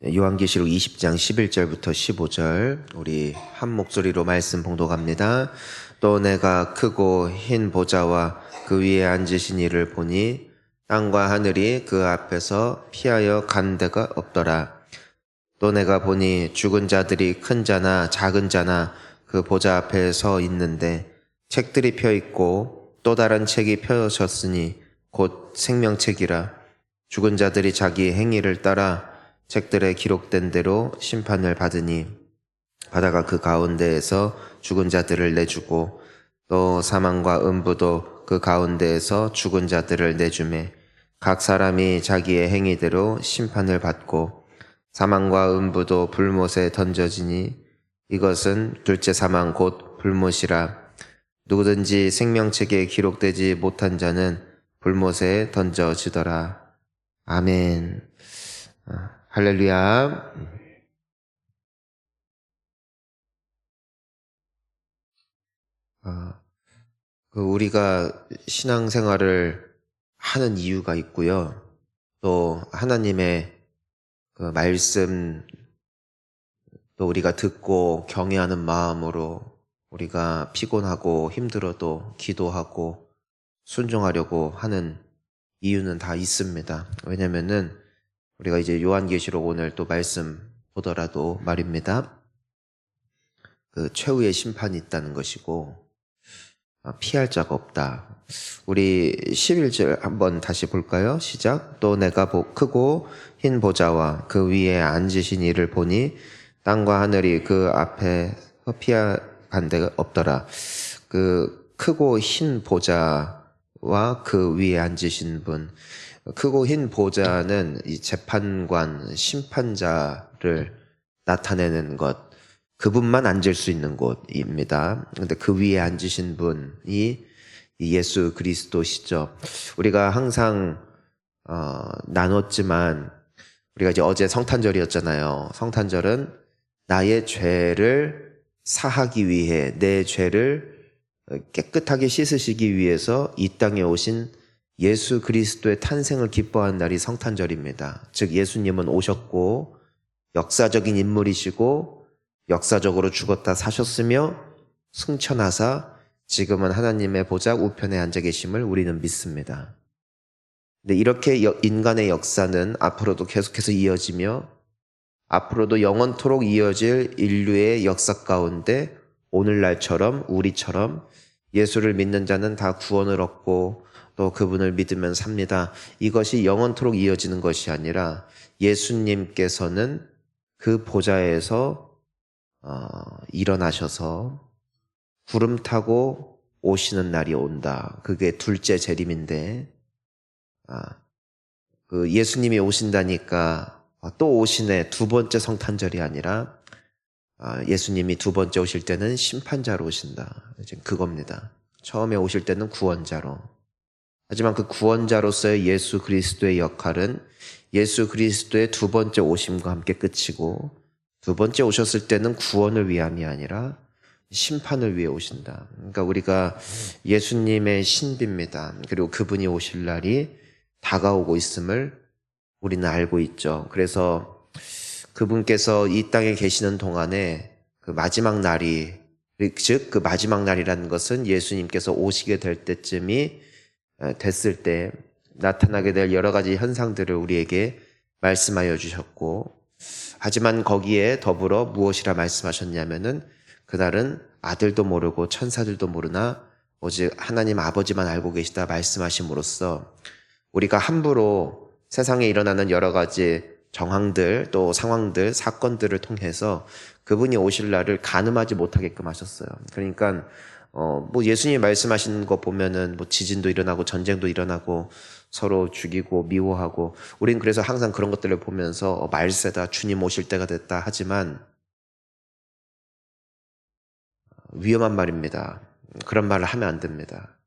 요한계시록 20장 11절부터 15절 우리 한 목소리로 말씀 봉독합니다. 또 내가 크고 흰 보좌와 그 위에 앉으신 이를 보니 땅과 하늘이 그 앞에서 피하여 간 데가 없더라. 또 내가 보니 죽은 자들이 큰 자나 작은 자나 그 보좌 앞에 서 있는데 책들이 펴 있고 또 다른 책이 펴졌으니 곧 생명책이라. 죽은 자들이 자기 행위를 따라 책들에 기록된 대로 심판을 받으니 바다가 그 가운데에서 죽은 자들을 내주고 또 사망과 음부도 그 가운데에서 죽은 자들을 내주매 각 사람이 자기의 행위대로 심판을 받고 사망과 음부도 불못에 던져지니 이것은 둘째 사망 곧 불못이라. 누구든지 생명책에 기록되지 못한 자는 불못에 던져지더라. 아멘. 할렐루야. 우리가 신앙생활을 하는 이유가 있고요. 또 하나님의 그 말씀 또 우리가 듣고 경외하는 마음으로 우리가 피곤하고 힘들어도 기도하고 순종하려고 하는 이유는 다 있습니다. 왜냐면은 우리가 이제 요한계시록 오늘 또 말씀 보더라도 말입니다. 그 최후의 심판이 있다는 것이고 피할 자가 없다. 우리 11절 한번 다시 볼까요? 시작. 또 내가 크고 흰 보좌와 그 위에 앉으신 이를 보니 땅과 하늘이 그 앞에 피한 데가 없더라. 그 크고 흰 보좌와 그 위에 앉으신 분, 크고 흰 보좌는 이 재판관, 심판자를 나타내는 것, 그분만 앉을 수 있는 곳입니다. 근데 그 위에 앉으신 분이 예수 그리스도시죠. 우리가 항상 나눴지만 우리가 이제 어제 성탄절이었잖아요. 성탄절은 나의 죄를 사하기 위해 내 죄를 깨끗하게 씻으시기 위해서 이 땅에 오신 예수 그리스도의 탄생을 기뻐하는 날이 성탄절입니다. 즉 예수님은 오셨고 역사적인 인물이시고 역사적으로 죽었다 사셨으며 승천하사 지금은 하나님의 보좌 우편에 앉아 계심을 우리는 믿습니다. 근데 이렇게 인간의 역사는 앞으로도 계속해서 이어지며 앞으로도 영원토록 이어질 인류의 역사 가운데 오늘날처럼 우리처럼 예수를 믿는 자는 다 구원을 얻고 또 그분을 믿으면 삽니다. 이것이 영원토록 이어지는 것이 아니라 예수님께서는 그 보좌에서 일어나셔서 구름 타고 오시는 날이 온다. 그게 둘째 재림인데 그 예수님이 오신다니까 또 오시네. 두 번째 성탄절이 아니라 예수님이 두 번째 오실 때는 심판자로 오신다. 이제 그겁니다. 처음에 오실 때는 구원자로. 하지만 그 구원자로서의 예수 그리스도의 역할은 예수 그리스도의 두 번째 오심과 함께 끝이고 두 번째 오셨을 때는 구원을 위함이 아니라 심판을 위해 오신다. 그러니까 우리가 예수님의 신비입니다. 그리고 그분이 오실 날이 다가오고 있음을 우리는 알고 있죠. 그래서 그분께서 이 땅에 계시는 동안에 그 마지막 날이, 즉 그 마지막 날이라는 것은 예수님께서 오시게 될 때쯤이 됐을 때 나타나게 될 여러 가지 현상들을 우리에게 말씀하여 주셨고, 하지만 거기에 더불어 무엇이라 말씀하셨냐면은 그날은 아들도 모르고 천사들도 모르나 오직 하나님 아버지만 알고 계시다 말씀하심으로써 우리가 함부로 세상에 일어나는 여러 가지 정황들 또 상황들 사건들을 통해서 그분이 오실 날을 가늠하지 못하게끔 하셨어요. 그러니까 뭐 예수님이 말씀하신 거 보면은 뭐 지진도 일어나고 전쟁도 일어나고 서로 죽이고 미워하고 우린 그래서 항상 그런 것들을 보면서 말세다 주님 오실 때가 됐다 하지만 위험한 말입니다. 그런 말을 하면 안 됩니다.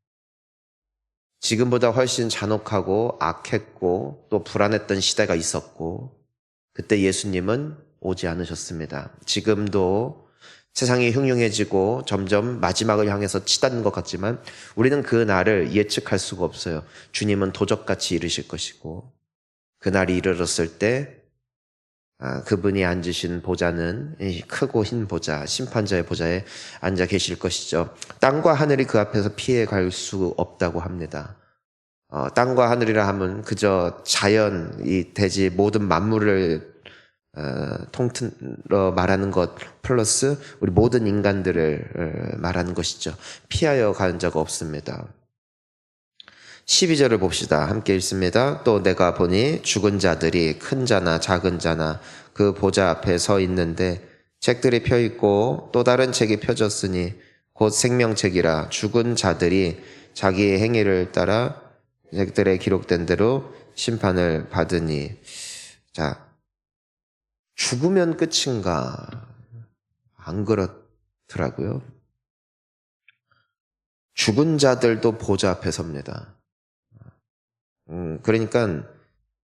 지금보다 훨씬 잔혹하고 악했고 또 불안했던 시대가 있었고 그때 예수님은 오지 않으셨습니다. 지금도 세상이 흉흉해지고 점점 마지막을 향해서 치닫는 것 같지만 우리는 그 날을 예측할 수가 없어요. 주님은 도적같이 이르실 것이고 그 날이 이르렀을 때 그분이 앉으신 보좌는 이 크고 흰 보좌, 심판자의 보좌에 앉아 계실 것이죠. 땅과 하늘이 그 앞에서 피해 갈 수 없다고 합니다. 땅과 하늘이라 하면 그저 자연, 이 대지 모든 만물을 통틀어 말하는 것 플러스 우리 모든 인간들을 말하는 것이죠. 피하여 간 적 없습니다. 12절을 봅시다. 함께 읽습니다. 또 내가 보니 죽은 자들이 큰 자나 작은 자나 그 보좌 앞에 서 있는데 책들이 펴 있고 또 다른 책이 펴졌으니 곧 생명책이라 죽은 자들이 자기의 행위를 따라 책들에 기록된 대로 심판을 받으니. 자, 죽으면 끝인가? 안 그렇더라고요. 죽은 자들도 보좌 앞에 섭니다. 그러니까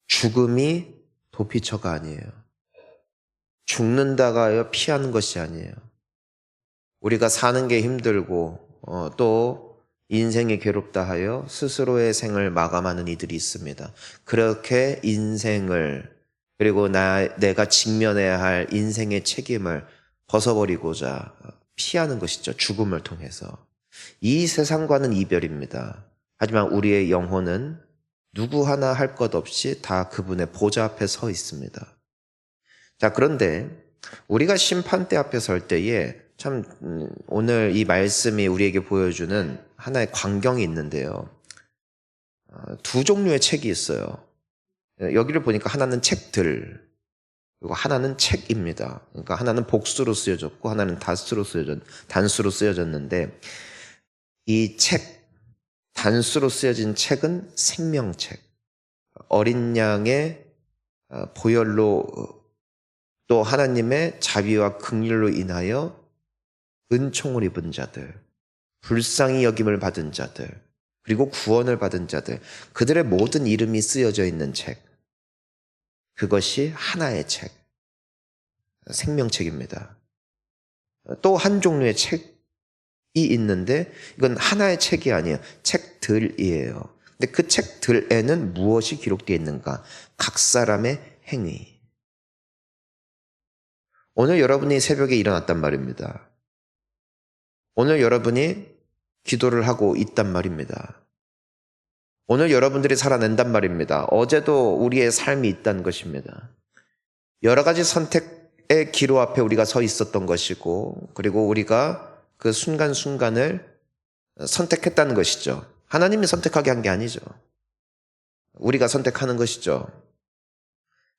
죽음이 도피처가 아니에요. 죽는다가 피하는 것이 아니에요. 우리가 사는 게 힘들고 또 인생이 괴롭다 하여 스스로의 생을 마감하는 이들이 있습니다. 그렇게 인생을 그리고 내가 직면해야 할 인생의 책임을 벗어버리고자 피하는 것이죠. 죽음을 통해서. 이 세상과는 이별입니다. 하지만 우리의 영혼은 누구 하나 할 것 없이 다 그분의 보좌 앞에 서 있습니다. 자, 그런데 우리가 심판대 앞에 설 때에 참 오늘 이 말씀이 우리에게 보여주는 하나의 광경이 있는데요. 두 종류의 책이 있어요. 여기를 보니까 하나는 책들, 그리고 하나는 책입니다. 그러니까 하나는 복수로 쓰여졌고 하나는 단수로 쓰여졌는데 이 책, 단수로 쓰여진 책은 생명책, 어린 양의 보혈로 또 하나님의 자비와 긍휼로 인하여 은총을 입은 자들, 불쌍히 여김을 받은 자들, 그리고 구원을 받은 자들, 그들의 모든 이름이 쓰여져 있는 책, 그것이 하나의 책, 생명책입니다. 또 한 종류의 책이 있는데 이건 하나의 책이 아니에요. 책들이에요. 근데 그 책들에는 무엇이 기록되어 있는가? 각 사람의 행위. 오늘 여러분이 새벽에 일어났단 말입니다. 오늘 여러분이 기도를 하고 있단 말입니다. 오늘 여러분들이 살아낸단 말입니다. 어제도 우리의 삶이 있다는 것입니다. 여러 가지 선택의 기로 앞에 우리가 서 있었던 것이고 그리고 우리가 그 순간순간을 선택했다는 것이죠. 하나님이 선택하게 한 게 아니죠. 우리가 선택하는 것이죠.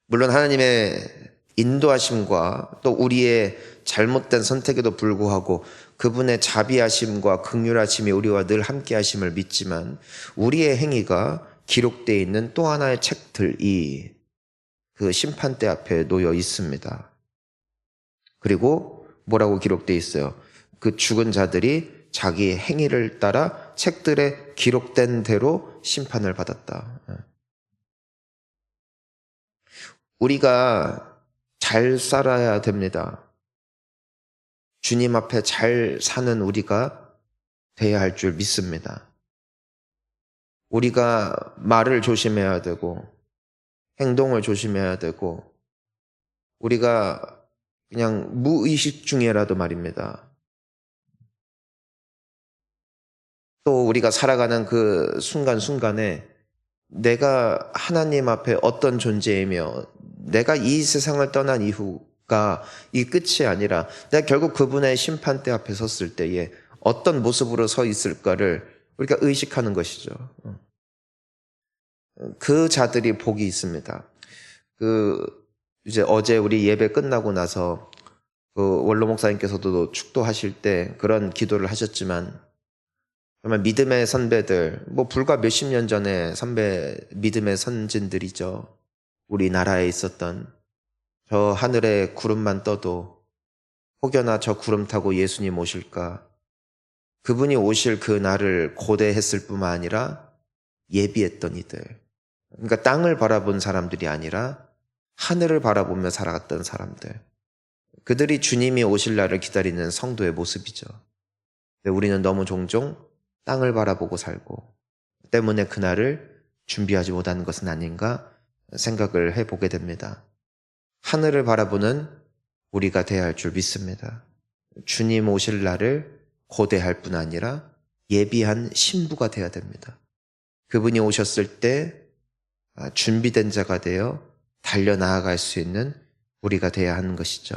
물론 하나님의 인도하심과 또 우리의 잘못된 선택에도 불구하고 그분의 자비하심과 긍휼하심이 우리와 늘 함께 하심을 믿지만 우리의 행위가 기록되어 있는 또 하나의 책들이 그 심판대 앞에 놓여 있습니다. 그리고 뭐라고 기록되어 있어요? 그 죽은 자들이 자기의 행위를 따라 책들에 기록된 대로 심판을 받았다. 우리가 잘 살아야 됩니다. 주님 앞에 잘 사는 우리가 돼야 할 줄 믿습니다. 우리가 말을 조심해야 되고 행동을 조심해야 되고 우리가 그냥 무의식 중에라도 말입니다. 또 우리가 살아가는 그 순간순간에 내가 하나님 앞에 어떤 존재이며 내가 이 세상을 떠난 이후가 이 끝이 아니라 내가 결국 그분의 심판대 앞에 섰을 때에 어떤 모습으로 서 있을까를 우리가 의식하는 것이죠. 그 자들이 복이 있습니다. 이제 어제 우리 예배 끝나고 나서 그 원로 목사님께서도 축도하실 때 그런 기도를 하셨지만 정말 믿음의 선배들, 불과 몇십 년 전에 믿음의 선진들이죠. 우리나라에 있었던 저 하늘에 구름만 떠도 혹여나 저 구름 타고 예수님 오실까? 그분이 오실 그 날을 고대했을 뿐만 아니라 예비했던 이들. 그러니까 땅을 바라본 사람들이 아니라 하늘을 바라보며 살아갔던 사람들. 그들이 주님이 오실 날을 기다리는 성도의 모습이죠. 근데 우리는 너무 종종 땅을 바라보고 살고 때문에 그날을 준비하지 못하는 것은 아닌가 생각을 해보게 됩니다. 하늘을 바라보는 우리가 돼야 할 줄 믿습니다. 주님 오실 날을 고대할 뿐 아니라 예비한 신부가 돼야 됩니다. 그분이 오셨을 때 준비된 자가 되어 달려나아갈 수 있는 우리가 돼야 하는 것이죠.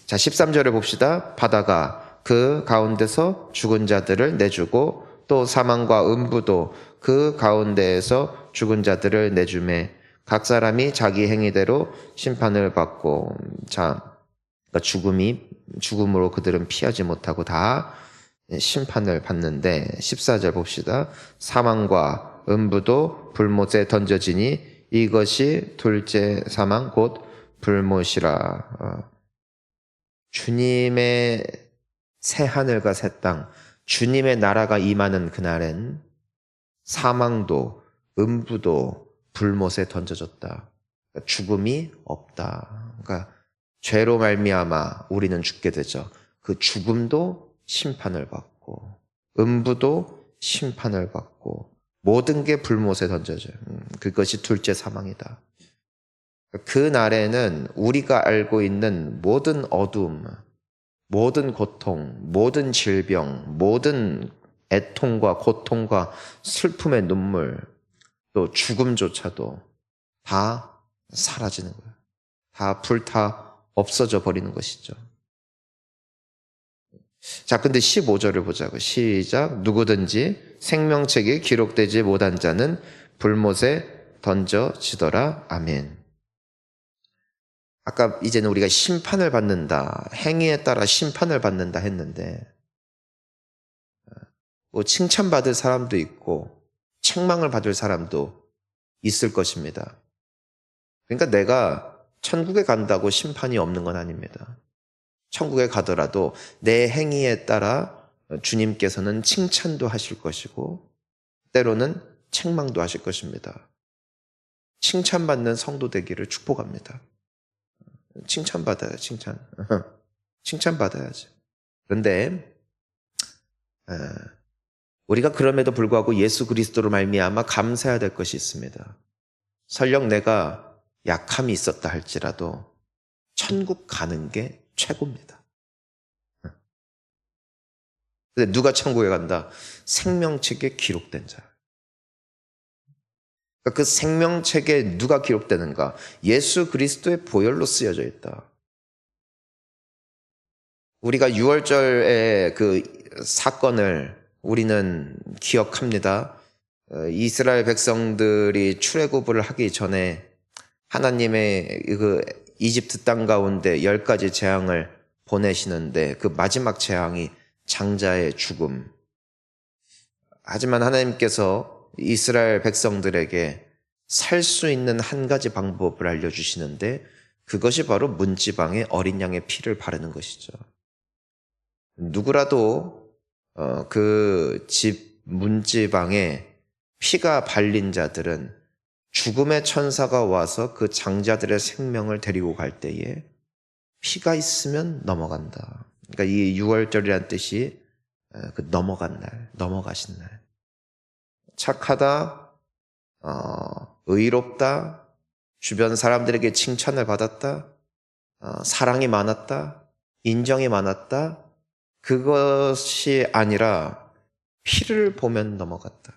자, 13절을 봅시다. 바다가 그 가운데서 죽은 자들을 내주고 또 사망과 음부도 그 가운데에서 죽은 자들을 내주매 각 사람이 자기 행위대로 심판을 받고, 자, 그러니까 죽음으로 그들은 피하지 못하고 다 심판을 받는데, 14절 봅시다. 사망과 음부도 불못에 던져지니 이것이 둘째 사망 곧 불못이라. 주님의 새 하늘과 새 땅, 주님의 나라가 임하는 그날엔 사망도 음부도 불못에 던져졌다. 그러니까 죽음이 없다. 그러니까 죄로 말미암아 우리는 죽게 되죠. 그 죽음도 심판을 받고 음부도 심판을 받고 모든 게 불못에 던져져요. 그것이 둘째 사망이다. 그 날에는 우리가 알고 있는 모든 어둠, 모든 고통, 모든 질병, 모든 애통과 고통과 슬픔의 눈물, 또 죽음조차도 다 사라지는 거예요. 다 불타 없어져 버리는 것이죠. 자, 근데 15절을 보자고. 시작. 누구든지 생명책에 기록되지 못한 자는 불못에 던져지더라. 아멘. 아까 이제는 우리가 심판을 받는다, 행위에 따라 심판을 받는다 했는데, 뭐 칭찬받을 사람도 있고 책망을 받을 사람도 있을 것입니다. 그러니까 내가 천국에 간다고 심판이 없는 건 아닙니다. 천국에 가더라도 내 행위에 따라 주님께서는 칭찬도 하실 것이고 때로는 책망도 하실 것입니다. 칭찬받는 성도 되기를 축복합니다. 칭찬받아요, 칭찬. 칭찬받아야지. 그런데 우리가 그럼에도 불구하고 예수 그리스도로 말미암아 감사해야 될 것이 있습니다. 설령 내가 약함이 있었다 할지라도 천국 가는 게 최고입니다. 근데 누가 천국에 간다? 생명책에 기록된 자. 그 생명책에 누가 기록되는가? 예수 그리스도의 보혈로 쓰여져 있다. 우리가 6월절의 그 사건을 우리는 기억합니다. 이스라엘 백성들이 출애굽을 하기 전에 하나님의 그 이집트 땅 가운데 10가지 재앙을 보내시는데 그 마지막 재앙이 장자의 죽음. 하지만 하나님께서 이스라엘 백성들에게 살 수 있는 한 가지 방법을 알려주시는데 그것이 바로 문지방에 어린 양의 피를 바르는 것이죠. 누구라도 그 집 문지방에 피가 발린 자들은 죽음의 천사가 와서 그 장자들의 생명을 데리고 갈 때에 피가 있으면 넘어간다. 그러니까 이 6월절이라는 뜻이 그 넘어간 날, 넘어가신 날. 착하다, 의롭다, 주변 사람들에게 칭찬을 받았다, 사랑이 많았다, 인정이 많았다. 그것이 아니라 피를 보면 넘어갔다.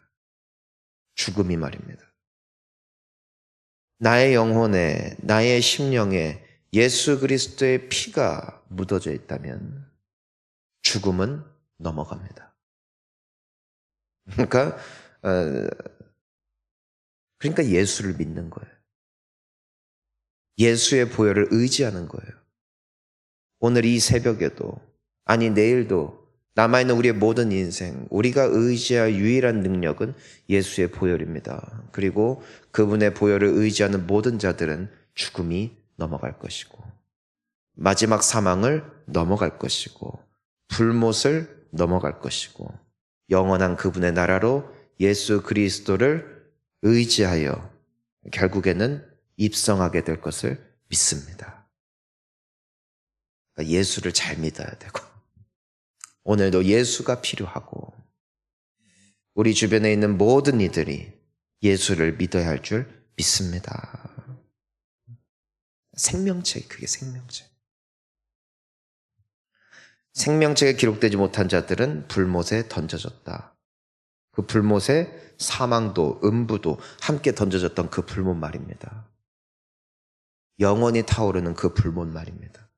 죽음이 말입니다. 나의 영혼에, 나의 심령에 예수 그리스도의 피가 묻어져 있다면 죽음은 넘어갑니다. 그러니까 예수를 믿는 거예요. 예수의 보혈을 의지하는 거예요. 오늘 이 새벽에도, 아니 내일도 남아있는 우리의 모든 인생, 우리가 의지할 유일한 능력은 예수의 보혈입니다. 그리고 그분의 보혈을 의지하는 모든 자들은 죽음이 넘어갈 것이고 마지막 사망을 넘어갈 것이고 불못을 넘어갈 것이고 영원한 그분의 나라로 예수 그리스도를 의지하여 결국에는 입성하게 될 것을 믿습니다. 그러니까 예수를 잘 믿어야 되고 오늘도 예수가 필요하고 우리 주변에 있는 모든 이들이 예수를 믿어야 할 줄 믿습니다. 생명책, 그게 생명책. 생명책에 기록되지 못한 자들은 불못에 던져졌다. 그 불못에 사망도 음부도 함께 던져졌던 그 불못 말입니다. 영원히 타오르는 그 불못 말입니다.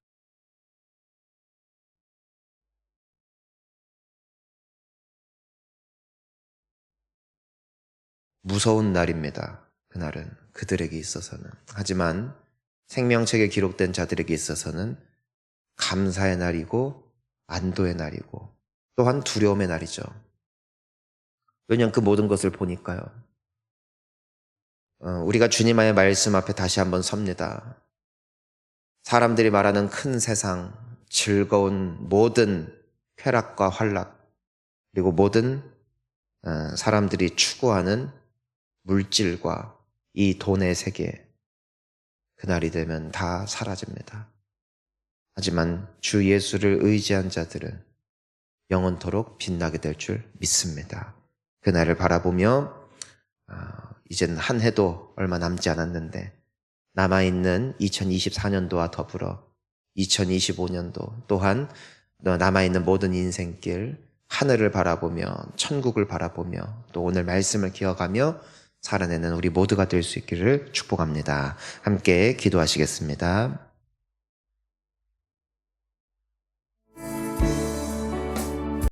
무서운 날입니다. 그날은 그들에게 있어서는. 하지만 생명책에 기록된 자들에게 있어서는 감사의 날이고 안도의 날이고 또한 두려움의 날이죠. 왜냐하면 그 모든 것을 보니까요. 우리가 주님의 말씀 앞에 다시 한번 섭니다. 사람들이 말하는 큰 세상, 즐거운 모든 쾌락과 환락, 그리고 모든 사람들이 추구하는 물질과 이 돈의 세계, 그날이 되면 다 사라집니다. 하지만 주 예수를 의지한 자들은 영원토록 빛나게 될 줄 믿습니다. 그날을 바라보며 이젠 한 해도 얼마 남지 않았는데 남아있는 2024년도와 더불어 2025년도 또한 남아있는 모든 인생길 하늘을 바라보며 천국을 바라보며 또 오늘 말씀을 기억하며 살아내는 우리 모두가 될 수 있기를 축복합니다. 함께 기도하시겠습니다.